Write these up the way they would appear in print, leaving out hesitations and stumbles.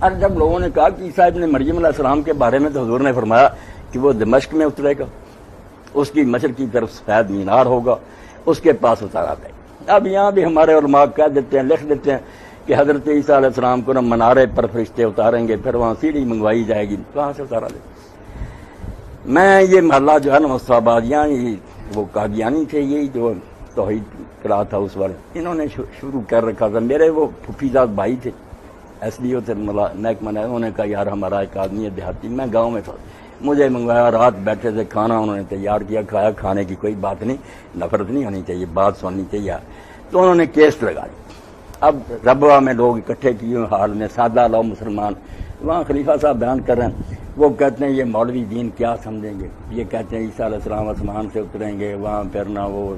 اور جب لوگوں نے کہا کہ عیسیٰ ابن مریم علیہ السلام کے بارے میں تو حضور نے فرمایا کہ وہ دمشق میں اترے گا، اس کی مشرق کی طرف سفید مینار ہوگا، اس کے پاس اتارا جائے گا۔ اب یہاں بھی ہمارے علماء کہہ دیتے ہیں، لکھ دیتے ہیں کہ حضرت عیسیٰ علیہ السلام کو منارے پر فرشتے اتاریں گے، پھر وہاں سیڑھی منگوائی جائے گی، کہاں سے اتارا جائے؟ میں یہ محلہ جو ہے نا مصطفیٰ آبادیاں، وہ قادیانی تھے، یہی جو توحید کرا تھا اس وقت انہوں نے شروع کر رکھا تھا۔ میرے وہ پھوپھیزاد بھائی تھے ایس ڈی او تھے محکمہ نے، انہوں نے کہا یار ہمارا ایک آدمی ہے دیہاتی، میں گاؤں میں تھا، مجھے منگوایا، رات بیٹھے تھے، کھانا انہوں نے تیار کیا، کھایا، کھانے کی کوئی بات نہیں، نفرت نہیں ہونی چاہیے، بات سننی چاہیے، تو انہوں نے کیس لگا دی۔ اب ربوہ میں لوگ اکٹھے کیے ہوئے حال میں، سادہ لو مسلمان، وہاں خلیفہ صاحب بیان کر رہے ہیں، وہ کہتے ہیں یہ مولوی دین کیا سمجھیں گے، یہ کہتے ہیں عیسیٰ علیہ السلام آسمان سے اتریں گے، وہاں پھر نہ وہ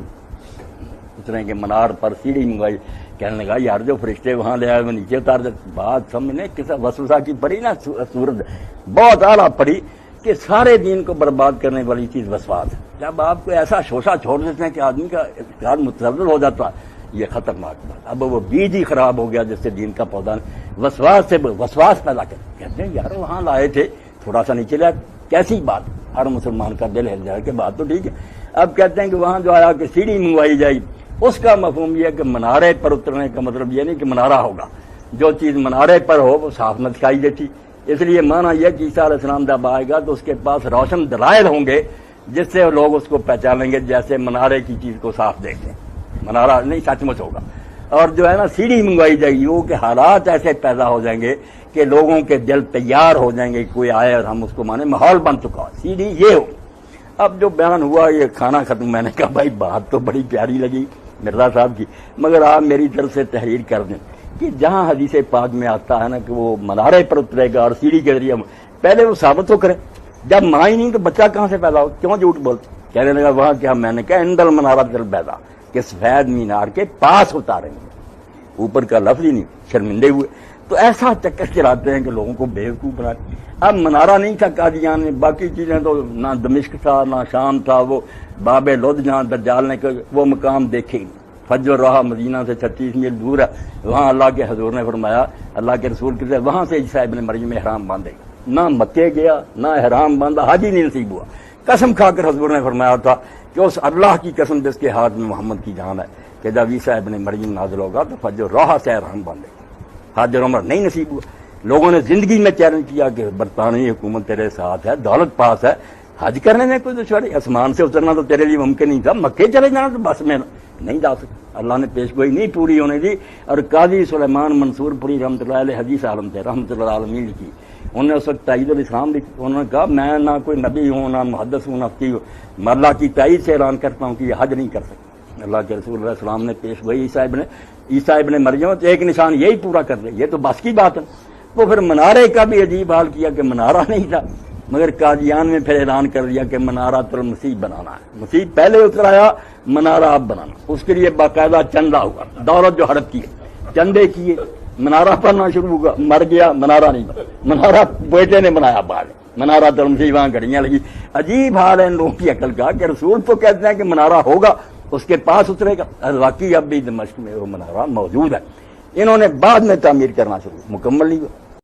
اتریں گے منار پر، سیڑھی منگوائی، کہنے لگا یار جو فرشتے وہاں لے آئے وہ نیچے اتار دے، بات سمجھنے کسی وسوسہ کی پڑی نا صورت بہت اعلیٰ پڑی کہ سارے دین کو برباد کرنے والی چیز وسواس ہے۔ جب آپ کو ایسا شوشہ چھوڑ دیتے ہیں کہ آدمی کا اقتدار متزلزل ہو جاتا ہے، یہ خطرناک بات۔ اب وہ بیج ہی خراب ہو گیا جس سے دین کا پودا وسواس سے وسواس پیدا کر، کہتے ہیں یار وہاں لائے تھے، تھوڑا سا نیچے لیا، کیسی بات، ہر مسلمان کا دل ہل جائے کہ بات تو ٹھیک ہے۔ اب کہتے ہیں کہ وہاں جو آیا کہ سیڑھی منگوائی جائے، اس کا مفہوم یہ ہے کہ منارے پر اترنے کا مطلب یہ نہیں کہ منارہ ہوگا، جو چیز منارے پر ہو وہ صاف نہ دکھائی دیتی، اس لیے معنی یہ کہ عیسیٰ علیہ السلام جب آئے گا تو اس کے پاس روشن دلائل ہوں گے جس سے لوگ اس کو پہچانیں گے، جیسے منارے کی چیز کو صاف دیکھیں، منارہ نہیں سچ مچ ہوگا۔ اور جو ہے نا سیڑھی منگوائی جائے گی، وہ کہ حالات ایسے پیدا ہو جائیں گے کہ لوگوں کے دل تیار ہو جائیں گے، کوئی آئے اور ہم اس کو مانے، ماحول بن چکا، سیڑھی یہ ہو۔ اب جو بیان ہوا یہ کھانا ختم، میں نے کہا بھائی بات تو بڑی پیاری لگی مرزا صاحب کی، مگر آپ میری طرف سے تحریر کر دیں کہ جہاں حدیث پاک میں آتا ہے نا کہ وہ منارے پر اترے گا اور سیڑھی کے ذریعے، پہلے وہ ثابت تو کرے، جب ماں ہی نہیں تو بچہ کہاں سے پیدا ہو، کیوں جھوٹ بولتے؟ کہنے لگا وہاں کیا، میں نے کہا اندل منارہ دل پیدا، کہ سفید مینار کے پاس اتاریں گے، اوپر کا لفظ ہی نہیں، شرمندے ہوئے۔ تو ایسا چکر چلاتے ہیں کہ لوگوں کو بیوقوف بناتے۔ اب منارہ نہیں تھا قادیان میں، باقی چیزیں تو نہ دمشق تھا نہ شام تھا، وہ باب لد جہاں دجال نے وہ مقام دیکھے، فجر رہا مدینہ سے 36 میل دور ہے، وہاں اللہ کے حضور نے فرمایا، اللہ کے رسول کے وہاں سے عیسیٰ ابن مریم احرام باندھے گا، نہ مکے گیا نہ احرام باندھا، حج ہی نہیں نصیب ہوا۔ قسم کھا کر حضور نے فرمایا تھا کہ اس اللہ کی قسم جس کے ہاتھ میں محمد کی جان ہے کہ جب عیسیٰ ابن مریم نازل ہوگا تو فجر راہ سے احرام باندھے گا، حج اور عمرہ نہیں نصیب ہوا۔ لوگوں نے زندگی میں چیلنج کیا کہ برطانوی حکومت تیرے ساتھ ہے، دولت پاس ہے، حج کرنے میں کوئی دشواری، آسمان سے اترنا تو تیرے لیے ممکن نہیں تھا، مکے چلے جانا تو بس میں نہیں جا سکتا، اللہ نے پیش گوئی نہیں پوری ہونے دی۔ اور قاضی سلیمان منصور پوری رحمۃ اللہ علیہ حدیث عالم تھے، رحمۃ اللہ عالمین لکھی، انہوں نے اس وقت تائید الاسلام لکھی، انہوں نے کہا میں نہ کوئی نبی ہوں نہ محدث ہوں نہ فقیہ ہوں، میں اللہ کی تائید سے اعلان کرتا ہوں کہ یہ حج نہیں کر سکتا۔ اللہ کے رسول علیہ السلام نے پیش گوئی عیسیٰ ابن مریم تو ایک نشان یہی پورا کر دے، یہ تو بس کی بات ہے۔ تو پھر منارے کا بھی عجیب حال کیا کہ منارہ نہیں تھا، مگر قادیان میں پھر اعلان کر دیا کہ منارہ المسیح بنانا ہے، مسیح پہلے اترایا، منارہ اب بنانا، اس کے لیے باقاعدہ چندہ ہوا، دولت جو ہڑپ کی چندے کیے، منارہ بننا شروع ہوا، مر گیا منارہ نہیں بنا، منارہ بیٹے نے بنایا بعد، منارہ المسیح وہاں گھڑیاں لگی۔ عجیب حال ہے ان لوگوں کی عقل کا کہ رسول تو کہتے ہیں کہ منارہ ہوگا اس کے پاس اترے گا، واقعی اب بھی دمشق میں وہ منارہ موجود ہے، انہوں نے بعد میں تعمیر کرنا شروع، مکمل نہیں ہوا۔